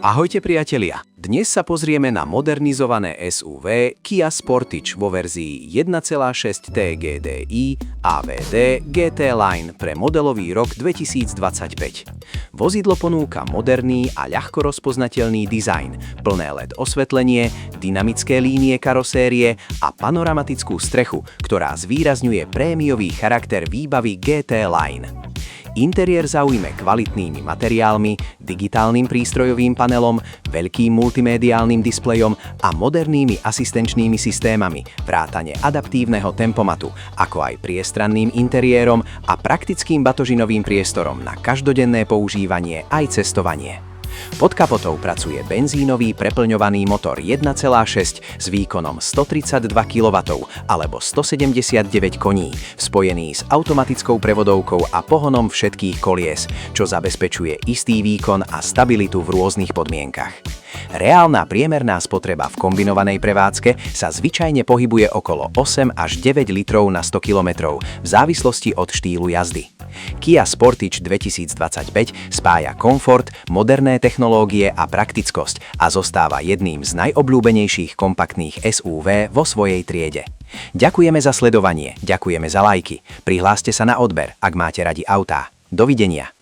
Ahojte priatelia, dnes sa pozrieme na modernizované SUV Kia Sportage vo verzii 1.6 T GDI AVD GT Line pre modelový rok 2025. Vozidlo ponúka moderný a ľahko rozpoznateľný dizajn, plné LED osvetlenie, dynamické línie karosérie a panoramatickú strechu, ktorá zvýrazňuje prémiový charakter výbavy GT Line. Interiér zaujme kvalitnými materiálmi, digitálnym prístrojovým panelom, veľkým multimédiálnym displejom a modernými asistenčnými systémami, vrátane adaptívneho tempomatu, ako aj priestranným interiérom a praktickým batožinovým priestorom na každodenné používanie aj cestovanie. Pod kapotou pracuje benzínový preplňovaný motor 1.6 s výkonom 132 kW alebo 179 koní, spojený s automatickou prevodovkou a pohonom všetkých kolies, čo zabezpečuje istý výkon a stabilitu v rôznych podmienkach. Reálna priemerná spotreba v kombinovanej prevádzke sa zvyčajne pohybuje okolo 8 až 9 litrov na 100 km v závislosti od štýlu jazdy. Kia Sportage 2025 spája komfort, moderné technológie a praktickosť a zostáva jedným z najobľúbenejších kompaktných SUV vo svojej triede. Ďakujeme za sledovanie, ďakujeme za lajky. Prihláste sa na odber, ak máte radi autá. Dovidenia.